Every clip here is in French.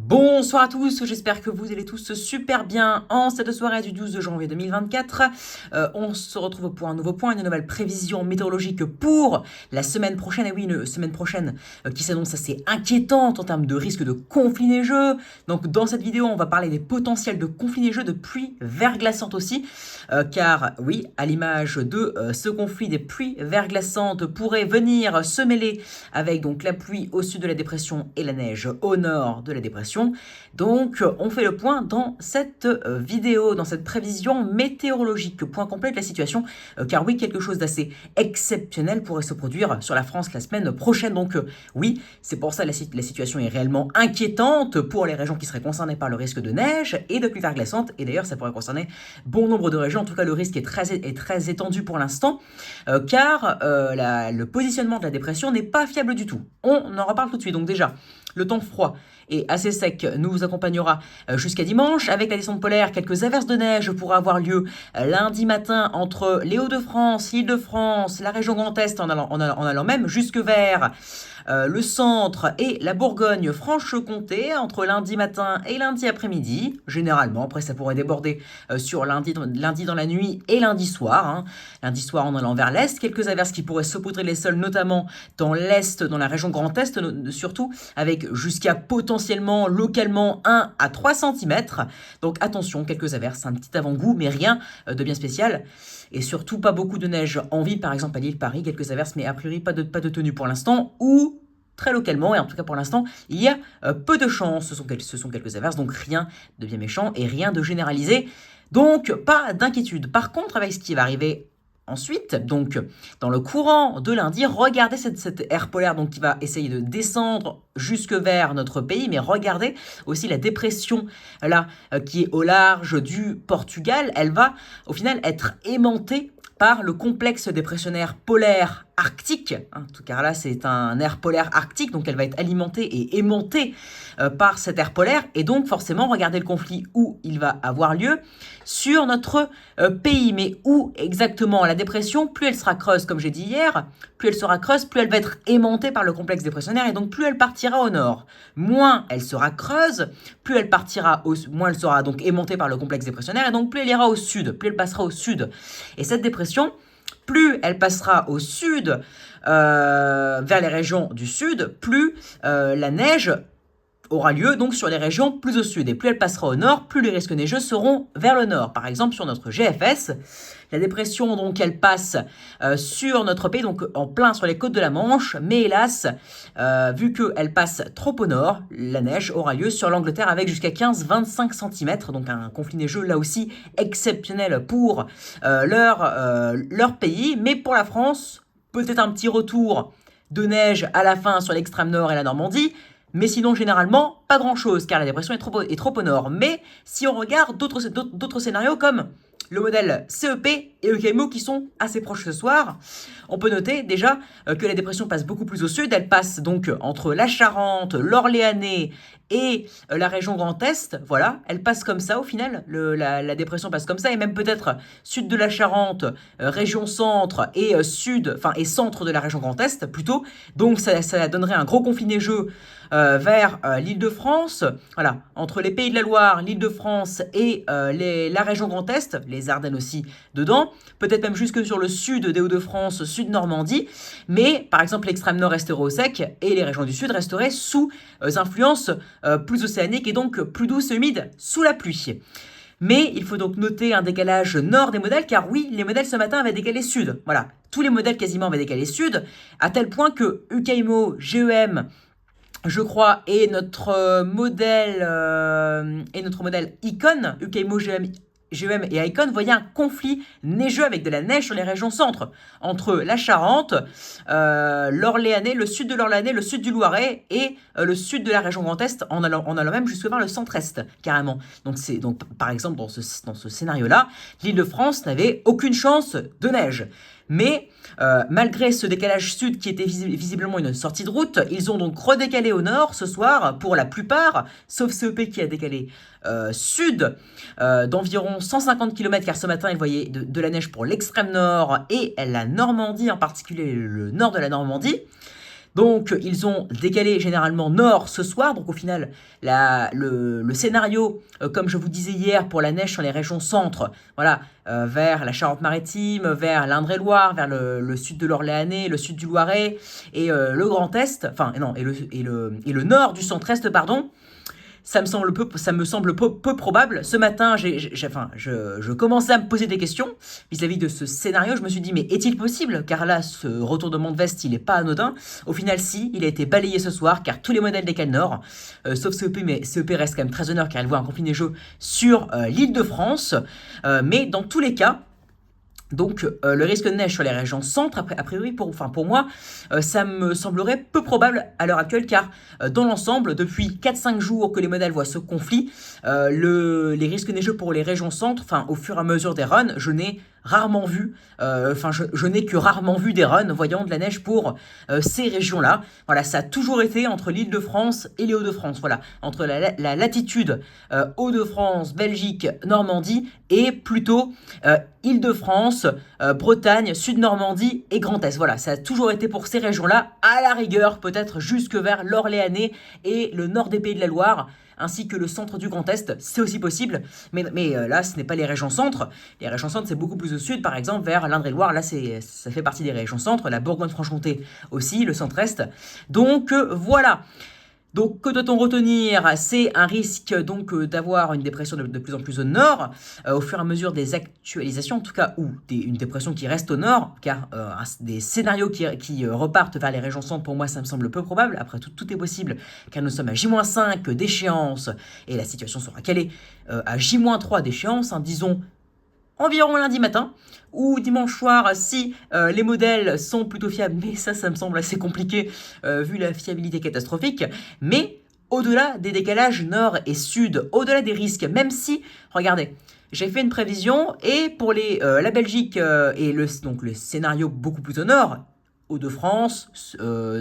Bonsoir à tous, j'espère que vous allez tous super bien en cette soirée du 12 janvier 2024. On se retrouve pour un nouveau point, une nouvelle prévision météorologique pour la semaine prochaine. Et oui, une semaine prochaine qui s'annonce assez inquiétante en termes de risque de conflit neigeux. Donc dans cette vidéo, on va parler des potentiels de conflits neigeux, de pluies verglaçantes aussi. Car oui, à l'image de ce conflit, des pluies verglaçantes pourraient venir se mêler avec donc la pluie au sud de la dépression et la neige au nord de la dépression. Donc, on fait le point dans cette vidéo, dans cette prévision météorologique, point complet de la situation, car oui, quelque chose d'assez exceptionnel pourrait se produire sur la France la semaine prochaine. Donc, oui, c'est pour ça que la situation est réellement inquiétante pour les régions qui seraient concernées par le risque de neige et de pluie verglaçante. Et d'ailleurs, ça pourrait concerner bon nombre de régions. En tout cas, le risque est très étendu pour l'instant, car le positionnement de la dépression n'est pas fiable du tout. On en reparle tout de suite. Donc déjà, le temps froid et assez sec nous vous accompagnera jusqu'à dimanche. Avec la descente polaire, quelques averses de neige pourraient avoir lieu lundi matin entre les Hauts-de-France, l'Île-de-France, la région Grand Est, en allant même jusque vers le centre et la Bourgogne-Franche-Comté entre lundi matin et lundi après-midi, généralement. Après, ça pourrait déborder sur lundi dans la nuit et lundi soir. Lundi soir en allant vers l'est. Quelques averses qui pourraient saupoudrer les sols, notamment dans l'est, dans la région Grand Est, surtout, avec jusqu'à potentiellement, localement, 1 à 3 cm. Donc attention, quelques averses, un petit avant-goût, mais rien de bien spécial. Et surtout, pas beaucoup de neige en ville, par exemple à l'île Paris, quelques averses, mais a priori pas de tenue pour l'instant, ou très localement, et en tout cas pour l'instant, il y a peu de chance. Ce sont quelques averses, donc rien de bien méchant et rien de généralisé. Donc, pas d'inquiétude. Par contre, avec ce qui va arriver ensuite, donc dans le courant de lundi, regardez cette aire polaire donc, qui va essayer de descendre jusque vers notre pays, mais regardez aussi la dépression là qui est au large du Portugal. Elle va au final être aimantée par le complexe dépressionnaire polaire arctique, car là c'est un air polaire arctique, donc elle va être alimentée et aimantée par cet air polaire, et donc forcément regardez le conflit où il va avoir lieu, sur notre pays. Mais où exactement? La dépression, plus elle sera creuse, comme j'ai dit hier, plus elle sera creuse, plus elle va être aimantée par le complexe dépressionnaire, et donc plus elle partira au nord. Moins elle sera creuse, plus elle partira moins elle sera donc aimantée par le complexe dépressionnaire, et donc plus elle ira au sud, plus elle passera au sud. Et cette dépression, plus elle passera au sud, vers les régions du sud, plus la neige aura lieu donc sur les régions plus au sud. Et plus elle passera au nord, plus les risques neigeux seront vers le nord. Par exemple, sur notre GFS, la dépression, donc, elle passe sur notre pays, donc en plein sur les côtes de la Manche. Mais hélas, vu qu'elle passe trop au nord, la neige aura lieu sur l'Angleterre avec jusqu'à 15-25 cm. Donc un conflit neigeux, là aussi, exceptionnel pour leur pays. Mais pour la France, peut-être un petit retour de neige à la fin sur l'extrême nord et la Normandie. Mais sinon, généralement, pas grand-chose, car la dépression est trop au nord. Mais si on regarde d'autres scénarios comme le modèle CEP et EUKMO qui sont assez proches ce soir, on peut noter déjà que la dépression passe beaucoup plus au sud. Elle passe donc entre la Charente, l'Orléanais et la région Grand Est. Voilà, elle passe comme ça au final. La dépression passe comme ça, et même peut-être sud de la Charente, région centre et centre de la région Grand Est plutôt. Donc ça donnerait un gros conflit neigeux vers l'Île-de-France, voilà, entre les Pays de la Loire, l'Île-de-France et la région Grand Est, les Ardennes aussi dedans, peut-être même jusque sur le sud des Hauts-de-France, sud Normandie, mais par exemple l'extrême nord resterait au sec et les régions du sud resteraient sous influence plus océanique et donc plus douce et humide, sous la pluie. Mais il faut donc noter un décalage nord des modèles, car oui, les modèles ce matin avaient décalé sud. Voilà, tous les modèles quasiment avaient décalé sud, à tel point que UKMO, GEM, je crois, et notre modèle Icon, UKMO, GEM et Icon, voyaient un conflit neigeux avec de la neige sur les régions centre, entre la Charente, l'Orléanais, le sud de l'Orléanais, le sud du Loiret et le sud de la région Grand Est, en allant même jusque vers le centre-est, carrément. Donc par exemple, dans ce scénario-là, l'Île-de-France n'avait aucune chance de neige. Mais malgré ce décalage sud qui était visiblement une sortie de route, ils ont donc redécalé au nord ce soir pour la plupart, sauf CEP qui a décalé sud d'environ 150 km, car ce matin il voyait de la neige pour l'extrême nord et la Normandie, en particulier le nord de la Normandie. Donc, ils ont décalé généralement nord ce soir. Donc, au final, le scénario, comme je vous disais hier, pour la neige sur les régions centre, voilà, vers la Charente-Maritime, vers l'Indre-et-Loire, vers le sud de l'Orléanais, le sud du Loiret et le Grand Est, enfin, non, et le nord du centre-est, pardon. Ça me semble peu probable. Ce matin, je commençais à me poser des questions vis-à-vis de ce scénario. Je me suis dit, mais est-il possible? Car là, ce retournement de veste, il n'est pas anodin. Au final, si, il a été balayé ce soir, car tous les modèles décalent nord, sauf CEP, mais CEP reste quand même très au nord, car elle voit un conflit neigeux sur l'île de France. Mais dans tous les cas, donc le risque de neige sur les régions centre, a priori pour moi, ça me semblerait peu probable à l'heure actuelle, car dans l'ensemble, depuis 4-5 jours que les modèles voient ce conflit, les risques neigeux pour les régions centre, au fur et à mesure des runs, je n'ai rarement vu, je n'ai que rarement vu des runs voyant de la neige pour ces régions-là. Voilà, ça a toujours été entre l'Île-de-France et les Hauts-de-France, voilà, entre la latitude Hauts-de-France, Belgique, Normandie, et plutôt Île-de-France, Bretagne, Sud-Normandie et Grand Est. Voilà, ça a toujours été pour ces régions-là, à la rigueur, peut-être jusque vers l'Orléanais et le nord des Pays de la Loire, ainsi que le centre du Grand Est, c'est aussi possible, mais là, ce n'est pas les régions centre. Les régions centre, c'est beaucoup plus au sud, par exemple, vers l'Indre-et-Loire, là, ça fait partie des régions centre, la Bourgogne-Franche-Comté aussi, le centre-est. Donc, voilà. Donc, que doit-on retenir? C'est un risque donc d'avoir une dépression de plus en plus au nord, au fur et à mesure des actualisations, en tout cas, ou une dépression qui reste au nord, car des scénarios qui repartent vers les régions centre, pour moi, ça me semble peu probable. Après, tout est possible, car nous sommes à J-5 d'échéance, et la situation sera calée à J-3 d'échéance, disons environ lundi matin, ou dimanche soir si les modèles sont plutôt fiables, mais ça me semble assez compliqué vu la fiabilité catastrophique, mais au-delà des décalages nord et sud, au-delà des risques, même si, regardez, j'ai fait une prévision, et pour la Belgique et le scénario beaucoup plus au nord, Hauts-de-France,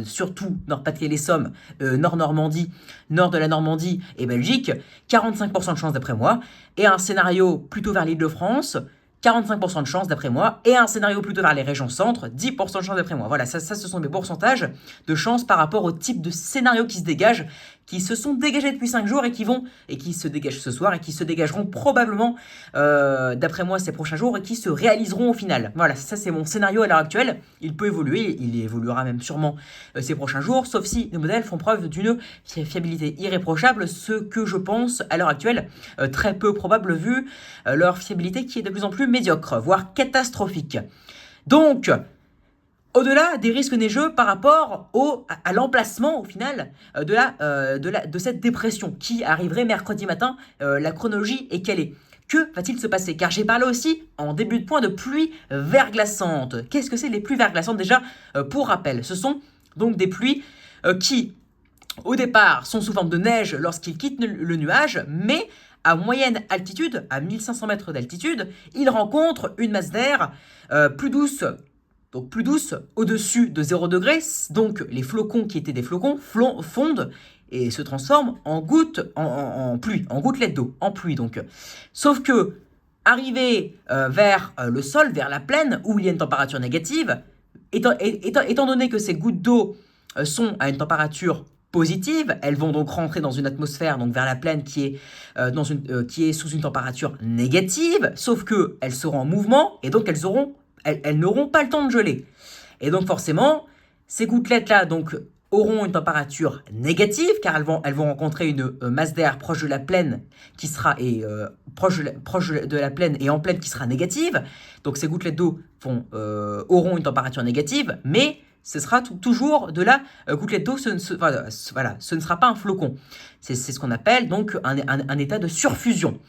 surtout Nord-Pas-de-Calais-Somme, Nord-Normandie, nord de la Normandie et Belgique, 45% de chance d'après moi, et un scénario plutôt vers l'Île-de-France, 45% de chance d'après moi, et un scénario plutôt vers les régions centre, 10% de chance d'après moi. Voilà, ça ce sont mes pourcentages de chance par rapport au type de scénario qui se dégage, qui se sont dégagés depuis 5 jours et qui se dégagent ce soir et qui se dégageront probablement, d'après moi, ces prochains jours et qui se réaliseront au final. Voilà, ça c'est mon scénario à l'heure actuelle. Il peut évoluer, il évoluera même sûrement ces prochains jours, sauf si les modèles font preuve d'une fiabilité irréprochable, ce que je pense à l'heure actuelle très peu probable vu leur fiabilité qui est de plus en plus médiocre, voire catastrophique. Donc, au-delà des risques neigeux par rapport à l'emplacement, au final, de cette dépression qui arriverait mercredi matin, la chronologie est calée. Que va-t-il se passer? Car j'ai parlé aussi, en début de point, de pluies verglaçantes. Qu'est-ce que c'est les pluies verglaçantes? Déjà, pour rappel, ce sont donc des pluies qui, au départ, sont sous forme de neige lorsqu'ils quittent le nuage, mais à moyenne altitude, à 1500 mètres d'altitude, ils rencontrent une masse d'air plus douce, donc plus douce, au-dessus de 0 degré, donc les flocons qui étaient des flocons fondent et se transforment en gouttes, en pluie, en gouttelettes d'eau, en pluie donc. Sauf que, arrivé vers le sol, vers la plaine, où il y a une température négative, étant donné que ces gouttes d'eau sont à une température positive, elles vont donc rentrer dans une atmosphère, donc vers la plaine qui est sous une température négative, sauf que elles seront en mouvement et donc elles n'auront pas le temps de geler. Et donc forcément, ces gouttelettes-là donc auront une température négative car elles vont rencontrer une masse d'air proche de la plaine qui sera proche de la plaine et en plaine qui sera négative. Donc ces gouttelettes d'eau auront une température négative, mais ce sera toujours de la gouttelette d'eau, ce ne sera pas un flocon. C'est ce qu'on appelle donc un état de surfusion.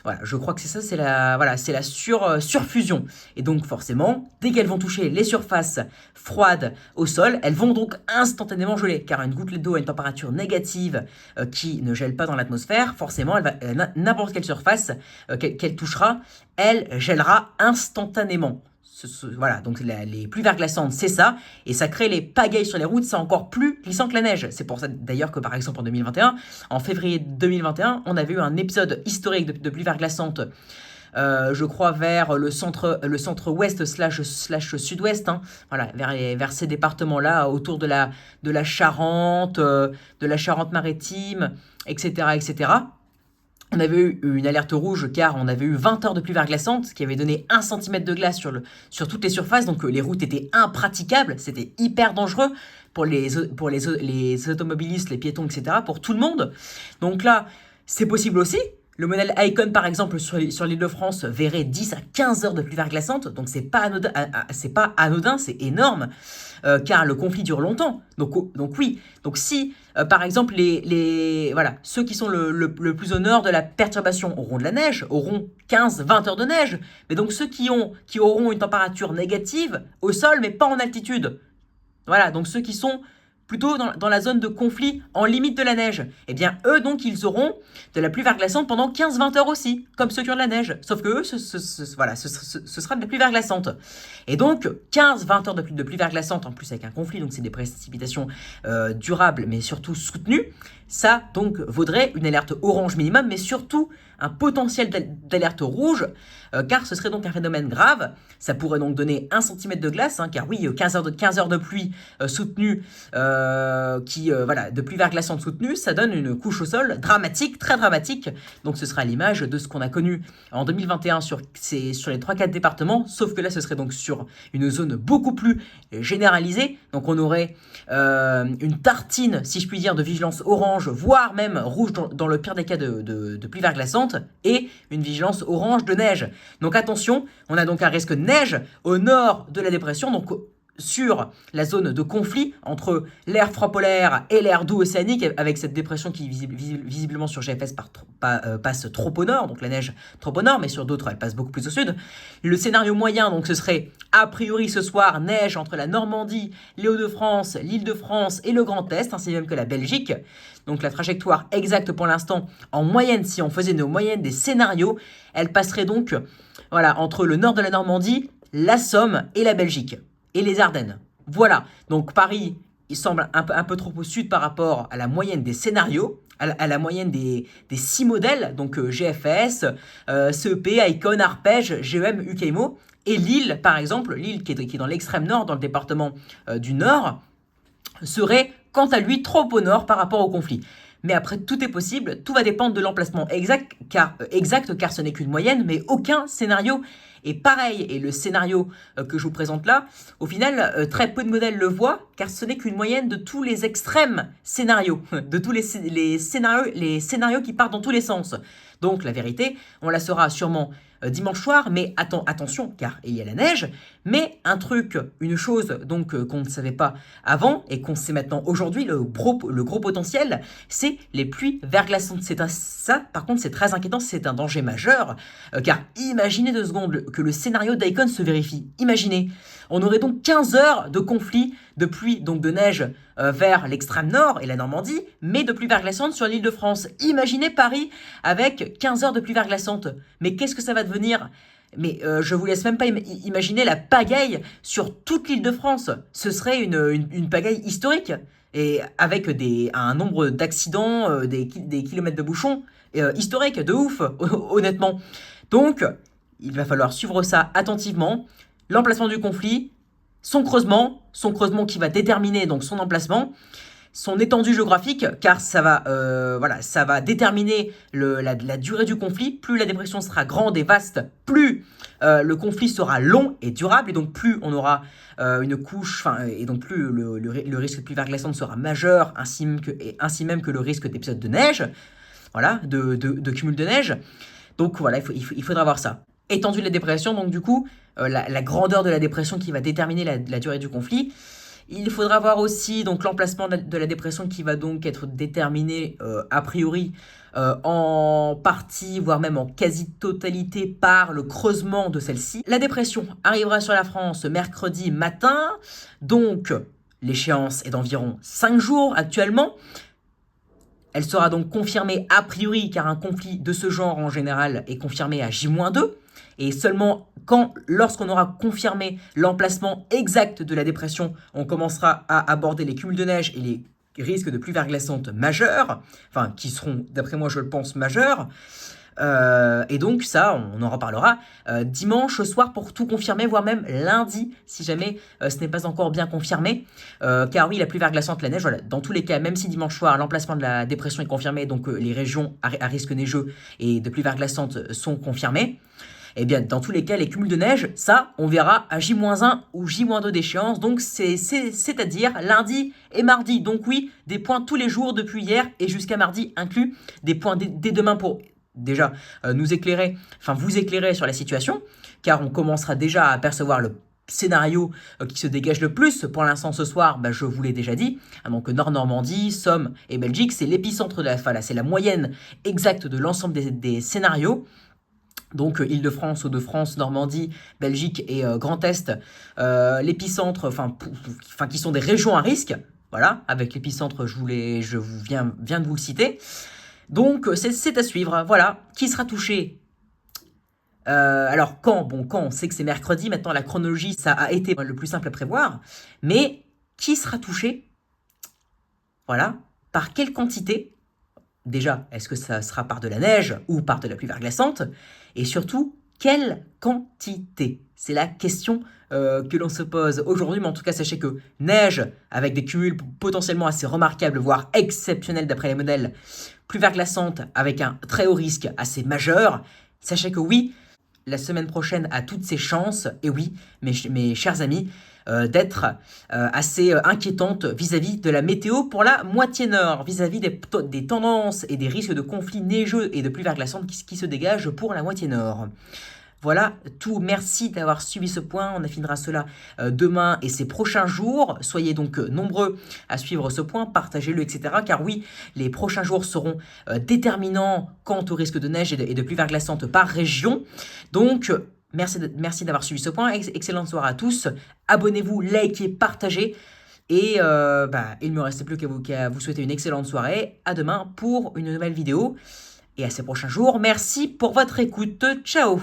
Voilà, je crois que c'est ça, c'est la surfusion. Et donc forcément, dès qu'elles vont toucher les surfaces froides au sol, elles vont donc instantanément geler. Car une gouttelette d'eau à une température négative qui ne gèle pas dans l'atmosphère, forcément, n'importe quelle surface qu'elle touchera, elle gèlera instantanément. Voilà, donc les pluies verglaçantes, c'est ça, et ça crée les pagailles sur les routes, c'est encore plus glissant que la neige. C'est pour ça d'ailleurs que par exemple en février 2021, on avait eu un épisode historique de pluie verglaçante je crois, vers le centre-ouest slash sud-ouest, hein, voilà, vers ces départements-là, autour de la Charente, de la Charente-Maritime, etc., etc. On avait eu une alerte rouge car on avait eu 20 heures de pluie verglaçante qui avait donné 1 cm de glace sur toutes les surfaces, donc les routes étaient impraticables, c'était hyper dangereux pour les automobilistes, les piétons, etc., pour tout le monde. Donc là, c'est possible aussi. Le modèle Icon, par exemple, sur l'Île-de-France, verrait 10 à 15 heures de pluie verglaçante, donc c'est pas anodin, c'est énorme, car le conflit dure longtemps. Donc oui, donc si, par exemple, voilà, ceux qui sont le plus au nord de la perturbation auront de la neige, auront 15-20 heures de neige, mais donc ceux qui auront une température négative au sol, mais pas en altitude, voilà, donc ceux qui sont plutôt dans la zone de conflit en limite de la neige, eh bien eux donc ils auront de la pluie verglaçante pendant 15-20 heures aussi, comme ceux qui ont de la neige, sauf que eux voilà, ce sera de la pluie verglaçante. Et donc 15-20 heures de pluie verglaçante en plus avec un conflit, donc c'est des précipitations durables mais surtout soutenues, ça donc vaudrait une alerte orange minimum, mais surtout un potentiel d'alerte rouge, car ce serait donc un phénomène grave. Ça pourrait donc donner 1 cm de glace, hein, car oui, 15 heures de pluie soutenue, voilà, de pluie verglaçante soutenue, ça donne une couche au sol dramatique, très dramatique. Donc ce sera l'image de ce qu'on a connu en 2021 sur les 3-4 départements, sauf que là ce serait donc sur une zone beaucoup plus généralisée. Donc on aurait une tartine, si je puis dire, de vigilance orange, voire même rouge dans le pire des cas de pluie verglaçante, et une vigilance orange de neige. Donc attention, on a donc un risque de neige au nord de la dépression, donc sur la zone de conflit entre l'air froid polaire et l'air doux océanique, avec cette dépression qui visiblement sur GFS passe trop au nord, donc la neige trop au nord, mais sur d'autres elle passe beaucoup plus au sud. Le scénario moyen, donc ce serait a priori ce soir neige entre la Normandie, les Hauts-de-France, l'Île-de-France et le Grand Est, ainsi même que la Belgique. Donc la trajectoire exacte pour l'instant, en moyenne, si on faisait nos moyennes des scénarios, elle passerait donc voilà, entre le nord de la Normandie, la Somme et la Belgique, et les Ardennes. Voilà, donc Paris, il semble un peu trop au sud par rapport à la moyenne des scénarios, à la moyenne des 6 modèles, donc GFS, CEP, Icon, Arpège, GEM, UKMO, et Lille, par exemple, Lille qui est dans l'extrême nord, dans le département du Nord, serait quant à lui trop au nord par rapport au conflit. Mais après, tout est possible, tout va dépendre de l'emplacement exact, car ce n'est qu'une moyenne, mais aucun scénario est pareil. Et le scénario que je vous présente là, au final, très peu de modèles le voient, car ce n'est qu'une moyenne de tous les extrêmes scénarios, de tous les scénarios qui partent dans tous les sens. Donc la vérité, on la saura sûrement dimanche soir, mais attention, car il y a la neige, mais une chose donc qu'on ne savait pas avant et qu'on sait maintenant aujourd'hui, le gros potentiel, c'est les pluies verglaçantes. Ça, par contre, c'est très inquiétant, c'est un danger majeur, car imaginez 2 secondes que le scénario d'Icon se vérifie. Imaginez, on aurait donc 15 heures de conflit de pluie, donc de neige vers l'extrême nord et la Normandie, mais de pluie verglaçante sur l'Île-de-France. Imaginez Paris avec 15 heures de pluie verglaçante. Mais qu'est-ce que ça va devenir ? Mais je vous laisse même pas imaginer la pagaille sur toute l'Île-de-France. Ce serait une pagaille historique, et avec un nombre d'accidents, des kilomètres de bouchons historiques, de ouf, honnêtement. Donc, il va falloir suivre ça attentivement. L'emplacement du conflit, son creusement qui va déterminer donc son emplacement, son étendue géographique, car ça va déterminer la durée du conflit. Plus la dépression sera grande et vaste, plus le conflit sera long et durable, et donc plus on aura une couche, et donc plus le risque de pluie verglaçante sera majeur, ainsi même que le risque d'épisode de neige, voilà, de cumul de neige. Donc voilà, il faudra voir ça. Étendue de la dépression, donc du coup, la grandeur de la dépression qui va déterminer la durée du conflit. Il faudra voir aussi donc l'emplacement de la dépression qui va donc être déterminé a priori en partie, voire même en quasi-totalité par le creusement de celle-ci. La dépression arrivera sur la France mercredi matin, donc l'échéance est d'environ 5 jours actuellement. Elle sera donc confirmée a priori, car un conflit de ce genre en général est confirmé à J-2, et seulement lorsqu'on aura confirmé l'emplacement exact de la dépression, on commencera à aborder les cumuls de neige et les risques de pluie verglaçante majeurs, qui seront, d'après moi je le pense, majeurs. Et donc ça, on en reparlera dimanche soir pour tout confirmer, voire même lundi, si jamais ce n'est pas encore bien confirmé. Car oui, la pluie verglaçante, la neige, voilà, dans tous les cas, même si dimanche soir, l'emplacement de la dépression est confirmé, donc les régions à risque neigeux et de pluie verglaçante sont confirmées, eh bien, dans tous les cas, les cumuls de neige, ça, on verra à J-1 ou J-2 d'échéance, donc c'est-à-dire lundi et mardi. Donc oui, des points tous les jours depuis hier et jusqu'à mardi inclus, des points dès demain pour déjà nous éclairer, enfin vous éclairer sur la situation, car on commencera déjà à apercevoir le scénario qui se dégage le plus. Pour l'instant ce soir, je vous l'ai déjà dit, donc Nord-Normandie, Somme et Belgique, c'est l'épicentre de la FALA, c'est la moyenne exacte de l'ensemble des scénarios. Donc Île-de-France, Hauts-de-France, Normandie, Belgique et Grand Est, l'épicentre, enfin qui sont des régions à risque, voilà, avec l'épicentre, je viens de vous le citer. Donc c'est à suivre, voilà, qui sera touché alors quand on sait que c'est mercredi, maintenant la chronologie, ça a été le plus simple à prévoir, mais qui sera touché, voilà, par quelle quantité? Déjà, est-ce que ça sera par de la neige ou par de la pluie verglaçante? Et surtout, quelle quantité? C'est la question que l'on se pose aujourd'hui, mais en tout cas, sachez que neige, avec des cumuls potentiellement assez remarquables, voire exceptionnels d'après les modèles, pluie verglaçante avec un très haut risque assez majeur, sachez que oui, la semaine prochaine a toutes ses chances, et oui, mes chers amis, d'être assez inquiétante vis-à-vis de la météo pour la moitié nord, vis-à-vis des tendances et des risques de conflits neigeux et de pluie verglaçante qui se dégagent pour la moitié nord. Voilà tout, merci d'avoir suivi ce point, on affinera cela demain et ces prochains jours. Soyez donc nombreux à suivre ce point, partagez-le, etc. Car oui, les prochains jours seront déterminants quant au risque de neige et de pluie verglaçante par région. Donc, merci d'avoir suivi ce point, excellente soirée à tous, abonnez-vous, likez, partagez. Et il ne me reste plus qu'à vous souhaiter une excellente soirée. À demain pour une nouvelle vidéo et à ces prochains jours. Merci pour votre écoute. Ciao!